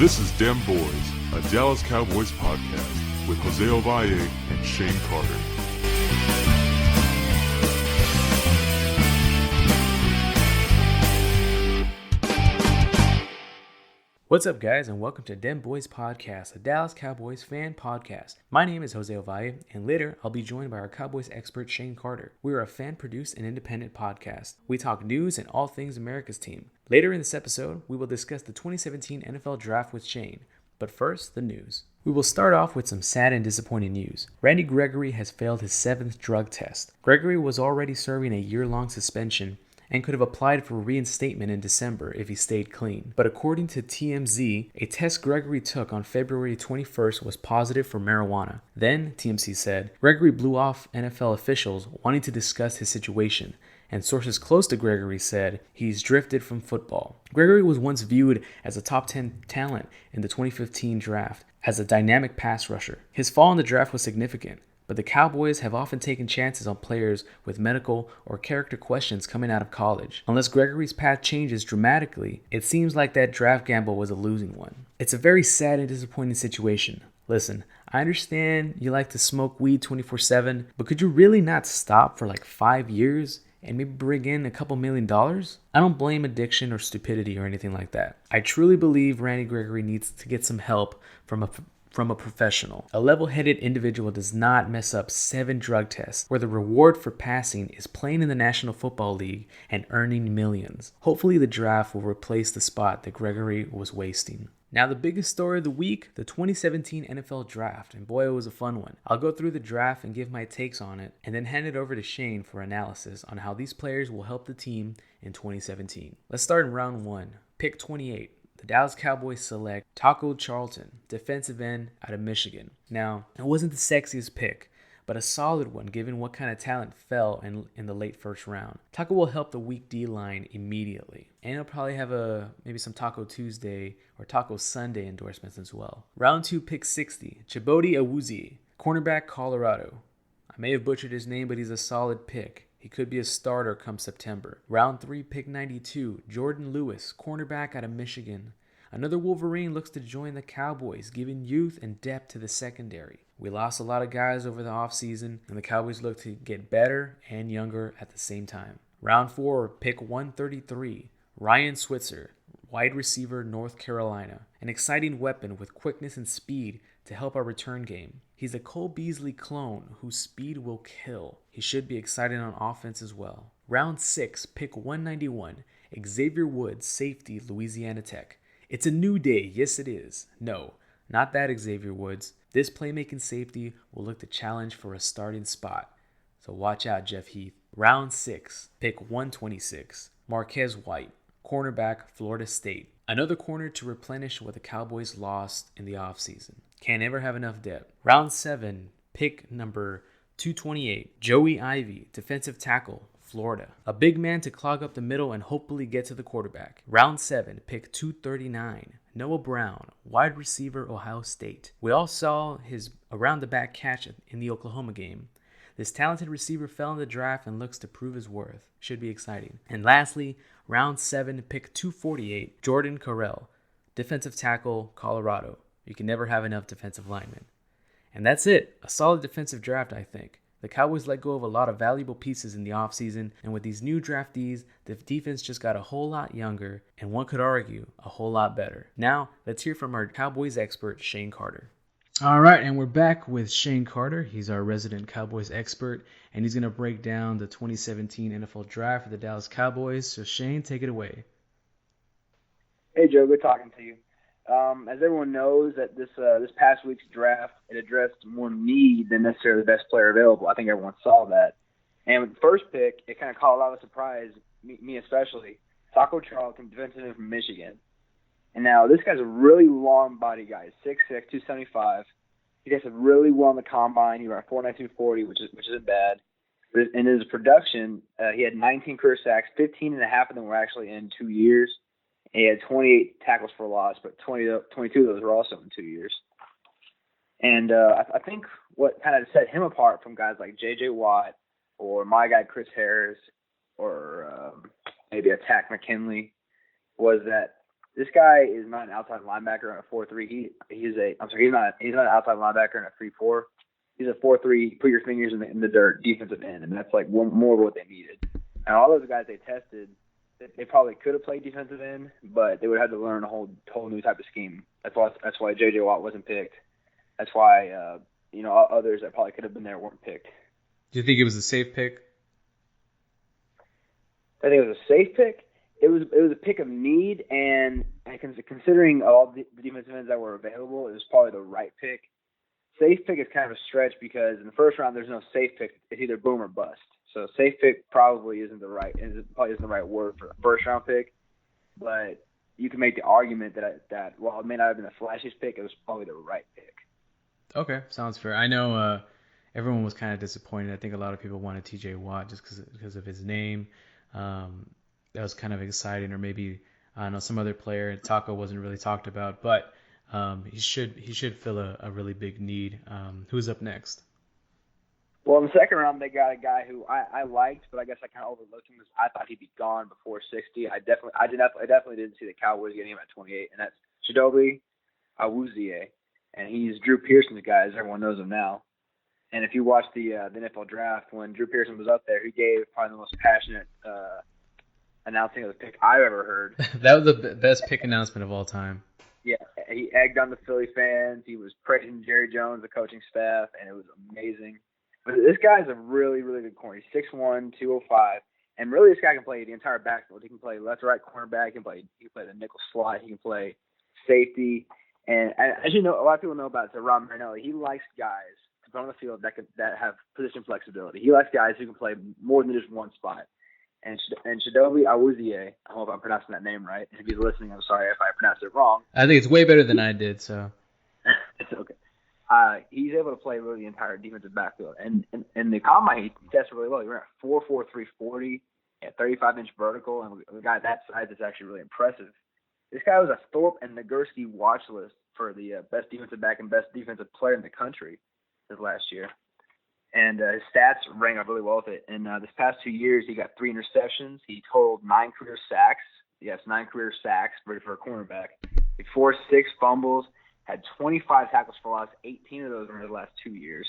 This is DEM BOYZ, a Dallas Cowboys podcast with Jose Ovalle and Shane Carter. What's up, guys, and welcome to DEM BOYZ Podcast, a Dallas Cowboys fan podcast. My name is Jose Ovalle, and later I'll be joined by our Cowboys expert Shane Carter. We are a fan-produced and independent podcast. We talk news and all things America's team. Later in this episode, we will discuss the 2017 NFL Draft with Shane. But first, the news. We will start off with some sad and disappointing news. Randy Gregory has failed his 7th drug test. Gregory was already serving a year-long suspension and could have applied for reinstatement in December if he stayed clean. But according to TMZ, a test Gregory took on February 21st was positive for marijuana. Then, TMZ said, Gregory blew off NFL officials wanting to discuss his situation, and sources close to Gregory said he's drifted from football. Gregory was once viewed as a top 10 talent in the 2015 draft as a dynamic pass rusher. His fall in the draft was significant, but the Cowboys have often taken chances on players with medical or character questions coming out of college. Unless Gregory's path changes dramatically, it seems like that draft gamble was a losing one. It's a very sad and disappointing situation. Listen, I understand you like to smoke weed 24/7, but could you really not stop for like 5 years and maybe bring in a couple $1 million? I don't blame addiction or stupidity or anything like that. I truly believe Randy Gregory needs to get some help from a professional. A level-headed individual does not mess up 7 drug tests where the reward for passing is playing in the National Football League and earning millions. Hopefully the draft will replace the spot that Gregory was wasting. Now the biggest story of the week, the 2017 NFL Draft, and boy, it was a fun one. I'll go through the draft and give my takes on it, and then hand it over to Shane for analysis on how these players will help the team in 2017. Let's start in round 1, pick 28. The Dallas Cowboys select Taco Charlton, defensive end out of Michigan. Now, it wasn't the sexiest pick, but a solid one given what kind of talent fell in the late first round. Taco will help the weak D-line immediately, and he'll probably have maybe some Taco Tuesday or Taco Sunday endorsements as well. Round 2, pick 60, Chibodi Awuzie, cornerback, Colorado. I may have butchered his name, but he's a solid pick. He could be a starter come September. Round 3, pick 92, Jordan Lewis, cornerback out of Michigan. Another Wolverine looks to join the Cowboys, giving youth and depth to the secondary. We lost a lot of guys over the offseason, and the Cowboys look to get better and younger at the same time. Round 4, pick 133, Ryan Switzer, wide receiver, North Carolina. An exciting weapon with quickness and speed to help our return game. He's a Cole Beasley clone whose speed will kill. He should be exciting on offense as well. Round 6, pick 191, Xavier Woods, safety, Louisiana Tech. It's a new day, yes it is. No, not that Xavier Woods. This playmaking safety will look to challenge for a starting spot. So watch out, Jeff Heath. Round 6, pick 126, Marquez White, cornerback, Florida State. Another corner to replenish what the Cowboys lost in the offseason. Can't ever have enough depth. Round 7, pick number 228, Joey Ivy, defensive tackle, Florida. A big man to clog up the middle and hopefully get to the quarterback. Round 7, pick 239, Noah Brown, wide receiver, Ohio State. We all saw his around-the-back catch in the Oklahoma game. This talented receiver fell in the draft and looks to prove his worth. Should be exciting. And lastly, round 7, pick 248, Jordan Carell, defensive tackle, Colorado. You can never have enough defensive linemen. And that's it. A solid defensive draft, I think. The Cowboys let go of a lot of valuable pieces in the offseason, and with these new draftees, the defense just got a whole lot younger, and one could argue, a whole lot better. Now, let's hear from our Cowboys expert, Shane Carter. All right, and we're back with Shane Carter. He's our resident Cowboys expert, and he's going to break down the 2017 NFL Draft for the Dallas Cowboys. So, Shane, take it away. Hey, Joe. Good talking to you. As everyone knows, that this past week's draft, it addressed more need than necessarily the best player available. I think everyone saw that. And with the first pick, it kind of caught a lot of surprise, me especially. Taco Charlton, defensive end from Michigan. And now this guy's a really long body guy. He's 6'6", 275. He does really well in the combine. He ran 4.92 40, which isn't bad. But in his production, he had 19 career sacks. 15 and a half of them were actually in 2 years. He had 28 tackles for loss, but 22 of those were also in 2 years. And I think what kind of set him apart from guys like J.J. Watt or my guy Chris Harris or maybe a Tack McKinley was that This guy is not an outside linebacker in a 4-3. He's not an outside linebacker in a 3-4. He's a 4-3. Put your fingers in the dirt, defensive end, and that's like more of what they needed. And all those guys they tested, they probably could have played defensive end, but they would have had to learn a whole new type of scheme. That's why J.J. Watt wasn't picked. That's why others that probably could have been there weren't picked. Do you think it was a safe pick? I think it was a safe pick. It was a pick of need, and considering all the defensive ends that were available, it was probably the right pick. Safe pick is kind of a stretch because in the first round there's no safe pick. It's either boom or bust. So safe pick probably isn't the right word for the first round pick. But you can make the argument that while it may not have been the flashiest pick, it was probably the right pick. Okay, sounds fair. I know everyone was kind of disappointed. I think a lot of people wanted T.J. Watt just because of his name. That was kind of exciting, or maybe I don't know, some other player. Taco wasn't really talked about, but he should fill a really big need. Who's up next? Well, in the second round, they got a guy who I liked, but I guess I kind of overlooked him because I thought he'd be gone before 60. I definitely didn't see the Cowboys getting him at 28, and that's Chidobe Awuzie, and he's Drew Pearson's guy, as everyone knows him now. And if you watch the NFL draft, when Drew Pearson was up there, he gave probably the most passionate announcing of the pick I've ever heard. That was the best pick announcement of all time. Yeah, he egged on the Philly fans. He was praising Jerry Jones, the coaching staff, and it was amazing. But this guy's a really, really good corner. He's 6'1", 205, and really this guy can play the entire backfield. He can play left to right cornerback. He can play the nickel slot. He can play safety. And as you know, a lot of people know about Rob Marinelli. He likes guys to put on the field that have position flexibility. He likes guys who can play more than just one spot. And Chidobe Awuzie, I hope I'm pronouncing that name right. If he's listening, I'm sorry if I pronounced it wrong. I think it's way better than I did, so. It's okay. He's able to play really the entire defensive backfield. And in the combine, he tested really well. He ran at 4.4 340 at 35-inch vertical. And a guy that size is actually really impressive. This guy was a Thorpe and Nagurski watch list for the best defensive back and best defensive player in the country this last year. And his stats rang up really well with it. And this past 2 years, he got 3 interceptions. He totaled 9 career sacks. Yes, 9 career sacks for a cornerback. He forced 6 fumbles, had 25 tackles for loss. 18 of those were in the last 2 years.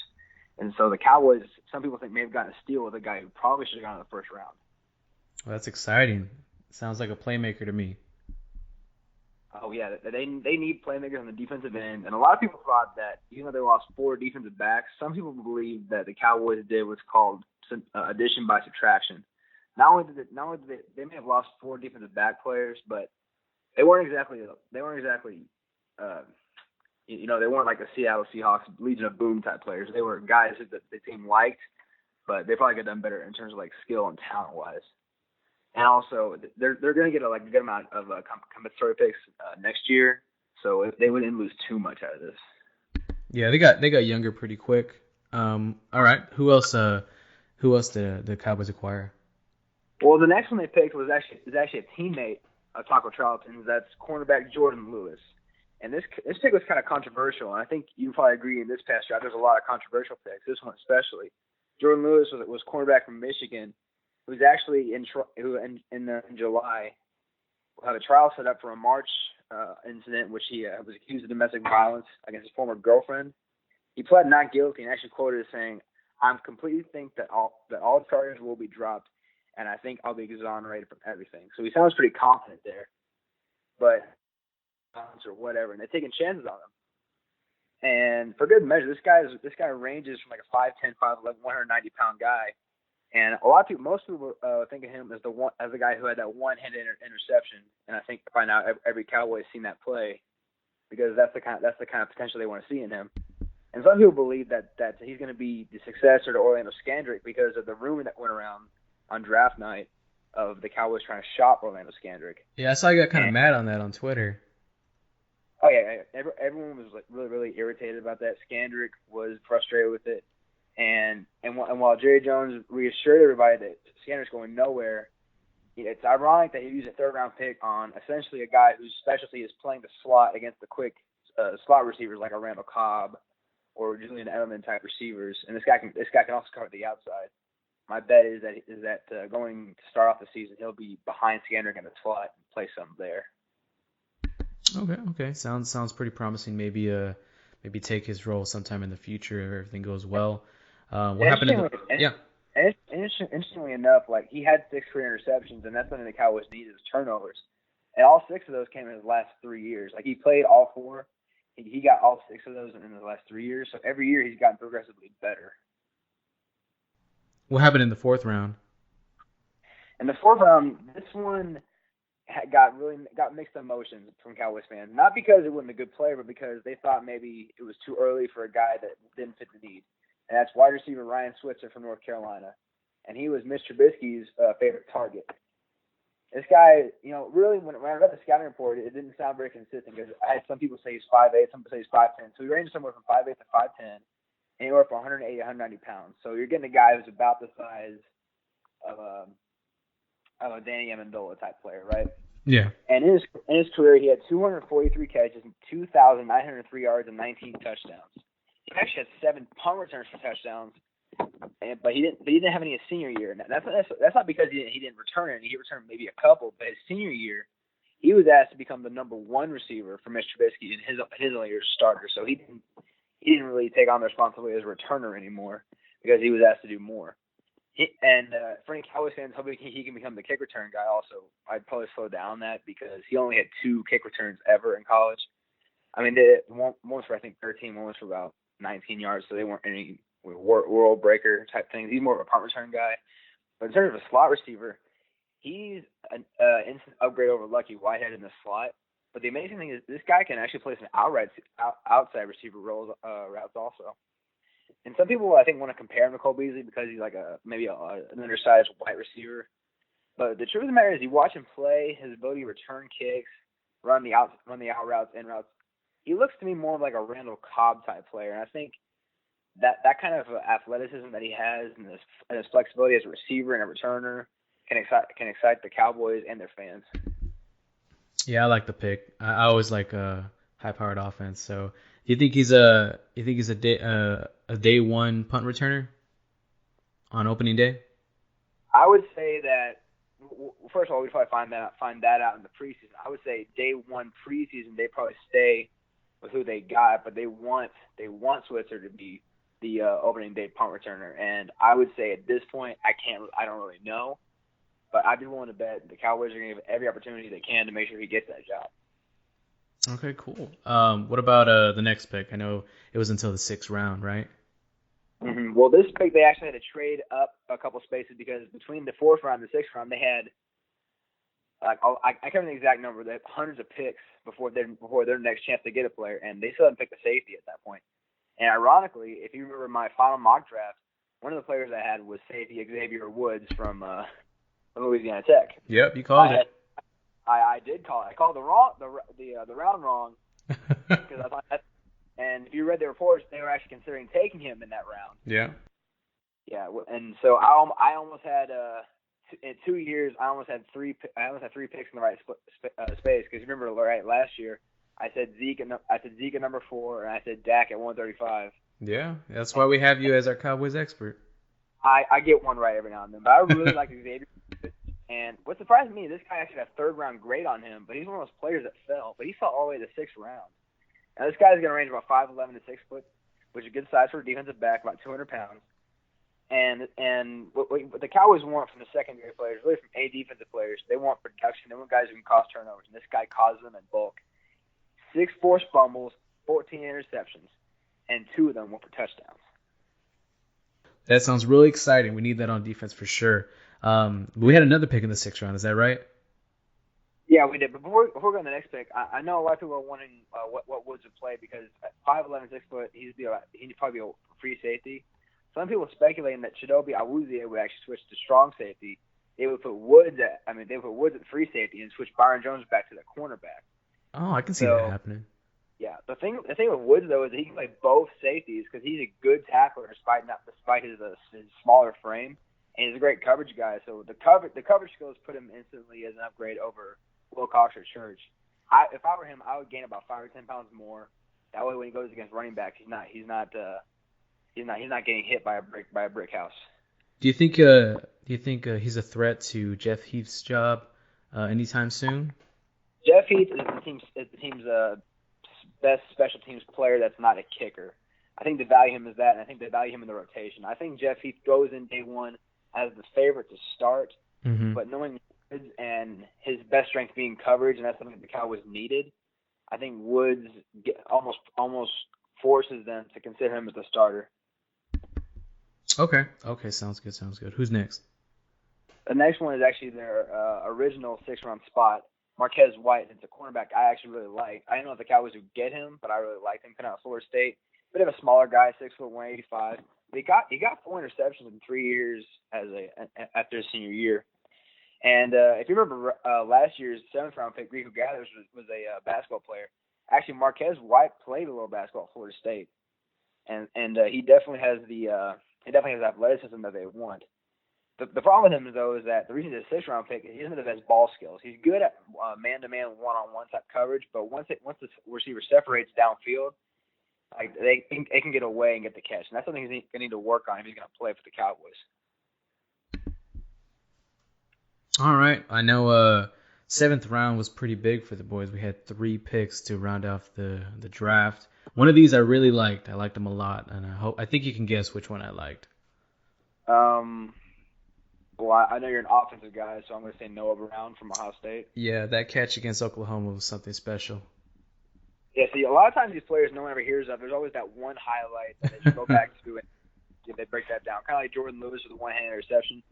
And so the Cowboys, some people think, may have gotten a steal with a guy who probably should have gone in the first round. Well, that's exciting. Sounds like a playmaker to me. Oh, yeah, they need playmakers on the defensive end. And a lot of people thought that even though they lost 4 defensive backs, some people believe that the Cowboys did what's called addition by subtraction. Not only did they may have lost 4 defensive back players, but they weren't exactly they weren't like the Seattle Seahawks Legion of Boom type players. They were guys that the team liked, but they probably could have done better in terms of like skill and talent wise. And also, they're going to get a good amount of compensatory picks next year, so they wouldn't lose too much out of this. Yeah, they got younger pretty quick. All right, who else did the Cowboys acquire? Well, the next one they picked was actually a teammate of Taco Charlton's. That's cornerback Jordan Lewis. And this pick was kind of controversial, and I think you probably agree in this past draft there's a lot of controversial picks. This one especially. Jordan Lewis was cornerback from Michigan. Who's actually in July had a trial set up for a March incident, which he was accused of domestic violence against his former girlfriend. He pled not guilty and actually quoted as saying, "I'm completely think that all charges will be dropped, and I think I'll be exonerated from everything." So he sounds pretty confident there, but or whatever, and they're taking chances on him. And for good measure, this guy ranges from like a 5'10", 5'11", 190-pound guy. And most people think of him as the guy who had that one-handed interception. And I think by now every Cowboy has seen that play because that's the kind of potential they want to see in him. And some people believe that he's going to be the successor to Orlando Scandrick because of the rumor that went around on draft night of the Cowboys trying to shop Orlando Scandrick. Yeah, I saw you got kind of mad on that on Twitter. Oh yeah, everyone was like really, really irritated about that. Scandrick was frustrated with it. And while Jerry Jones reassured everybody that Scandrick's going nowhere, it's ironic that he used a third-round pick on essentially a guy whose specialty is playing the slot against the quick slot receivers like a Randall Cobb or Julian Edelman type receivers. And this guy can also cover the outside. My bet is that going to start off the season, he'll be behind Scandrick in the slot and play some there. Okay. Sounds pretty promising. Maybe take his role sometime in the future if everything goes well. What happened in the yeah? Interestingly enough, like he had 6 career interceptions, and that's something the Cowboys needed was turnovers. And all 6 of those came in his last 3 years. Like he played all 4. He got all 6 of those in the last 3 years. So every year he's gotten progressively better. What happened in the 4th round? In the 4th round, this one got mixed emotions from Cowboys fans. Not because it wasn't a good player, but because they thought maybe it was too early for a guy that didn't fit the need. And that's wide receiver Ryan Switzer from North Carolina. And he was Mr. Trubisky's favorite target. This guy, really, when I read the scouting report, it didn't sound very consistent because I had some people say he's 5'8", some people say he's 5'10". So he ranged somewhere from 5'8" to 5'10", anywhere from 180 to 190 pounds. So you're getting a guy who's about the size of a Danny Amendola type player, right? Yeah. And in his career, he had 243 catches, 2,903 yards, and 19 touchdowns. He actually had 7 punt returns for touchdowns, but he didn't have any his senior year. Now, that's not because he didn't return any. He returned maybe a couple, but his senior year, he was asked to become the number 1 receiver for Mr. Trubisky in his only year as starter. So he didn't really take on the responsibility as a returner anymore because he was asked to do more. For any Cowboys fans, hoping he can become the kick return guy also, I'd probably slow down that because he only had 2 kick returns ever in college. I mean, one was for, I think, 13, one was for about 19 yards, so they weren't any world breaker type things. He's more of a punt return guy. But in terms of a slot receiver, he's an instant upgrade over Lucky Whitehead in the slot. But the amazing thing is this guy can actually play some outside receiver roles routes also. And some people, I think, want to compare him to Cole Beasley because he's like maybe an undersized white receiver. But the truth of the matter is, you watch him play, his ability to return kicks, run the out routes, in routes. He looks to me more like a Randall Cobb type player. And I think that kind of athleticism that he has and his flexibility as a receiver and a returner can excite the Cowboys and their fans. Yeah, I like the pick. I always like a high-powered offense. So, do you think he's a day 1 punt returner on opening day? I would say that first of all, we'd probably find that out in the preseason. I would say day 1 preseason they probably stay with who they got, but they want Switzer to be the opening day punt returner. And I would say at this point I don't really know. But I'd be willing to bet the Cowboys are going to give every opportunity they can to make sure he gets that job. Okay, cool. What about the next pick? I know it was until the 6th round, right? Mm-hmm. Well, this pick they actually had to trade up a couple spaces because between the 4th round and the 6th round, they had I can't remember the exact number. They had hundreds of picks before their next chance to get a player, and they still hadn't picked a safety at that point. And ironically, if you remember my final mock draft, one of the players I had was safety Xavier Woods from Louisiana Tech. Yep, you called it. I did call it. I called the round wrong because I thought that. And if you read the reports, they were actually considering taking him in that round. Yeah. Yeah, and so I almost had in 2 years I almost had 3 picks in the right space because remember right last year I said Zeke at number 4 and I said Dak at 135. Yeah, that's why we have you as our Cowboys expert. I get one right every now and then, but I really like Xavier. And what surprised me, this guy actually had a 3rd round grade on him, but he's one of those players that fell. But he fell all the way to the 6th round. Now this guy's going to range about 5'11" to 6 foot, which is a good size for a defensive back, about 200 pounds. And what the Cowboys want from the secondary players, really from A defensive players, they want production. They want guys who can cause turnovers, and this guy causes them in bulk. 6 forced fumbles, 14 interceptions, and 2 of them were for touchdowns. That sounds really exciting. We need that on defense for sure. We had another pick in the 6th round. Is that right? Yeah, we did. But before we go to the next pick, I know a lot of people are wondering what Woods would play because at 5'11", 6 foot, he'd probably be a free safety. Some people speculating that Chidobe Awuzie would actually switch to strong safety. They would put Woods at free safety and switch Byron Jones back to the cornerback. Oh, I can see that happening. Yeah, the thing with Woods though is that he can play both safeties because he's a good tackler despite his smaller frame, and he's a great coverage guy. So the coverage skills put him instantly as an upgrade over Will Cox or Church. If I were him, I would gain about 5 or 10 pounds more. That way, when he goes against running backs, he's not getting hit by a brick house. Do you think he's a threat to Jeff Heath's job anytime soon? Jeff Heath is the team's best special teams player that's not a kicker. I think they value him as that, and I think they value him in the rotation. I think Jeff Heath goes in day one as the favorite to start, but knowing Woods and his best strength being coverage, and that's something that the Cowboys needed, I think Woods almost forces them to consider him as a starter. Okay, sounds good. Who's next? The next one is actually their original 6th-round spot, Marquez White. It's a cornerback I actually really like. I don't know if the Cowboys would get him, but I really liked him coming out of Florida State. Bit of a smaller guy, 6 foot 185. He got 4 interceptions in 3 years after his senior year. And if you remember last year's 7th-round pick, Rico Gathers was a basketball player. Actually, Marquez White played a little basketball at Florida State, and he definitely has the athleticism that they want. The problem with him, though, is that the reason he's a 6th-round pick, he doesn't have the best ball skills. He's good at man-to-man, one-on-one type coverage, but once the receiver separates downfield, like they can get away and get the catch, and that's something he's going to need to work on if he's going to play for the Cowboys. All right, I know 7th round was pretty big for the boys. We had 3 picks to round off the draft. One of these I really liked. I liked him a lot, and I think you can guess which one I liked. Well, I know you're an offensive guy, so I'm going to say Noah Brown from Ohio State. Yeah, that catch against Oklahoma was something special. Yeah, see, a lot of times these players no one ever hears of. There's always that one highlight that they go back to and they break that down. Kind of like Jordan Lewis with a one-handed interception.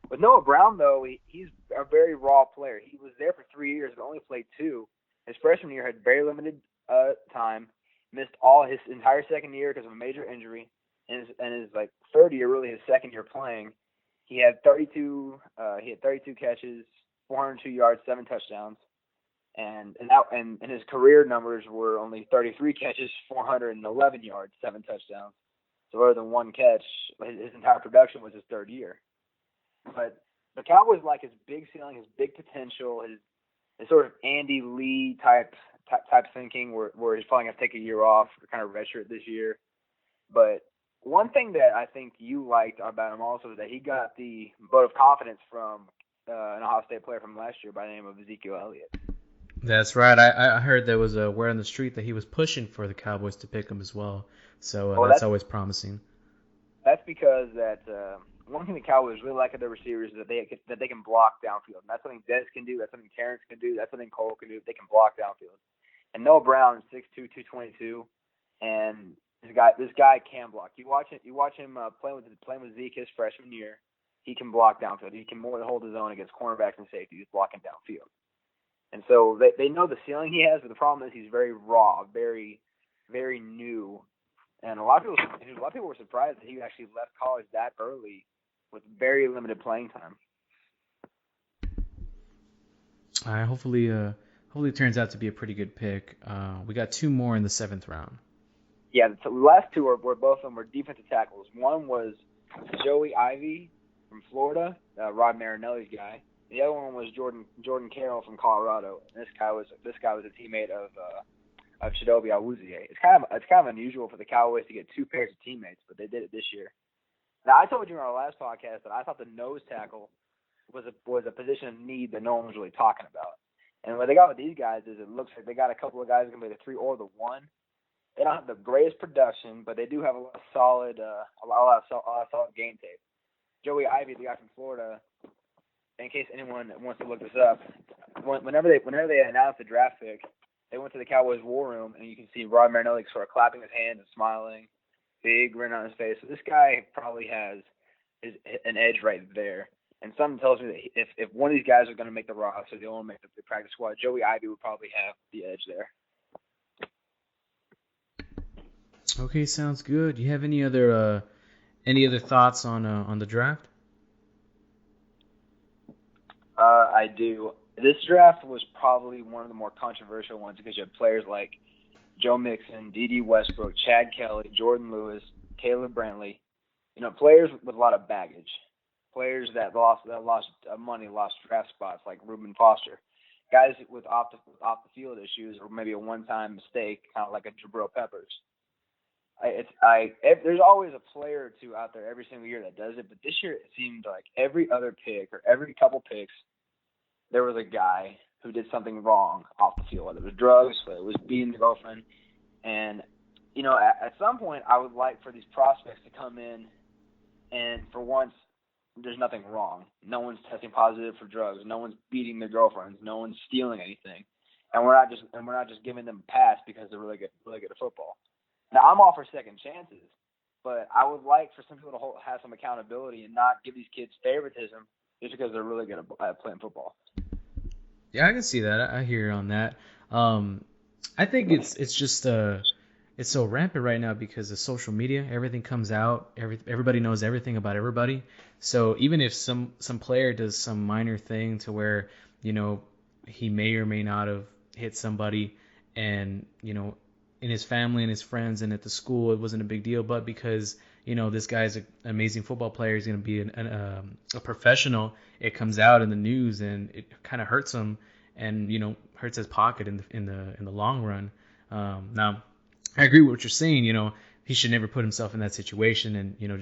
With Noah Brown, though, he's a very raw player. He was there for 3 years but only played 2. His freshman year had very limited time, missed all his entire second year because of a major injury, and his like third year, really his second year playing, he had 32 catches, 402 yards, 7 touchdowns. And his career numbers were only 33 catches, 411 yards, 7 touchdowns. So other than 1 catch, his entire production was his third year. But the Cowboys like his big ceiling, his big potential, his sort of Andy Lee type thinking, where he's probably gonna take a year off, or kind of redshirt this year. But one thing that I think you liked about him also is that he got the vote of confidence from an Ohio State player from last year by the name of Ezekiel Elliott. That's right. I heard there was a word on the street that he was pushing for the Cowboys to pick him as well. So that's always promising. That's because one thing the Cowboys really like at their receivers is that they can block downfield. And that's something Dez can do. That's something Terrence can do. That's something Cole can do. They can block downfield. And Noah Brown is 6'2", 222, and this guy can block. You watch him playing with Zeke his freshman year. He can block downfield. He can more than hold his own against cornerbacks and safeties blocking downfield. And so they know the ceiling he has, but the problem is he's very raw, very, very new. And a lot of people were surprised that he actually left college that early with very limited playing time. All right, hopefully it turns out to be a pretty good pick. We got 2 more in the 7th round. Yeah, the last 2 were both of them were defensive tackles. One was Joey Ivey from Florida, Rod Marinelli's guy. The other one was Jordan Carroll from Colorado. And this guy was a teammate of Chidobe Awuzie. It's kind of unusual for the Cowboys to get 2 pairs of teammates, but they did it this year. Now I told you in our last podcast that I thought the nose tackle was a position of need that no one was really talking about. And what they got with these guys is it looks like they got a couple of guys who can play the 3 or the 1. They don't have the greatest production, but they do have a lot of solid game tape. Joey Ivey, the guy from Florida. In case anyone wants to look this up, whenever they announced the draft pick, they went to the Cowboys war room, and you can see Rod Marinelli sort of clapping his hands and smiling, big grin on his face. So this guy probably has an edge right there. And something tells me that if one of these guys are going to make the roster, they want to make the practice squad, Joey Ivey would probably have the edge there. Okay, sounds good. Do you have any other thoughts on the draft? I do. This draft was probably one of the more controversial ones because you have players like Joe Mixon, D.D. Westbrook, Chad Kelly, Jordan Lewis, Caleb Brantley. Players with a lot of baggage. Players that lost money, lost draft spots like Reuben Foster. Guys with off the field issues or maybe a one-time mistake, kind of like a Jabril Peppers. There's always a player or two out there every single year that does it, but this year it seemed like every other pick or every couple picks, there was a guy who did something wrong off the field, whether it was drugs, whether it was beating the girlfriend. And, you know, at some point I would like for these prospects to come in and for once there's nothing wrong. No one's testing positive for drugs. No one's beating their girlfriends. No one's stealing anything. And we're not just giving them a pass because they're really good at football. Now, I'm all for second chances, but I would like for some people to have some accountability and not give these kids favoritism just because they're really good at playing football. Yeah, I can see that. I hear you on that. I think it's just it's so rampant right now because of social media. Everything comes out. Everybody knows everything about everybody. So even if some player does some minor thing to where, you know, he may or may not have hit somebody, and, you know, in his family and his friends and at the school it wasn't a big deal, but because, you know, this guy's an amazing football player, he's going to be a professional, it comes out in the news and it kind of hurts him and, you know, hurts his pocket in the long run. Now, I agree with what you're saying. You know, he should never put himself in that situation, and, you know,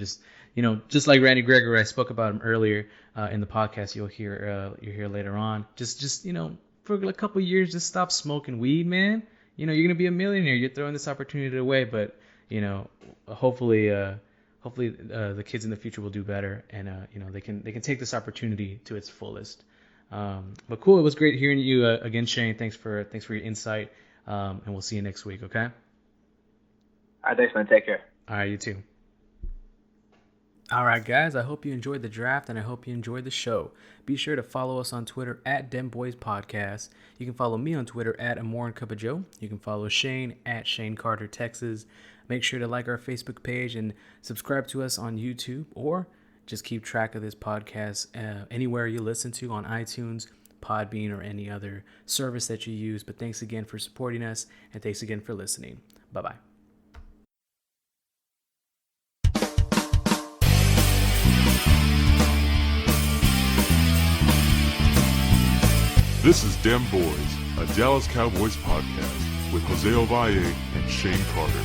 just like Randy Gregory, I spoke about him earlier in the podcast. You'll hear later on. Just you know, for a couple of years, just stop smoking weed, man. You know, you're gonna be a millionaire. You're throwing this opportunity away, but, you know, hopefully the kids in the future will do better, and you know, they can take this opportunity to its fullest. But cool, it was great hearing you again, Shane. Thanks for your insight, and we'll see you next week. Okay. All right, thanks, man. Take care. All right, you too. All right, guys, I hope you enjoyed the draft, and I hope you enjoyed the show. Be sure to follow us on Twitter at DEM BOYZ PODCAST. You can follow me on Twitter at AmoreandCupofJoe. You can follow Shane at Shane Carter, Texas. Make sure to like our Facebook page and subscribe to us on YouTube, or just keep track of this podcast anywhere you listen to, on iTunes, Podbean, or any other service that you use. But thanks again for supporting us, and thanks again for listening. Bye-bye. This is DEM BOYZ, a Dallas Cowboys podcast with Jose Ovalle and Shane Carter.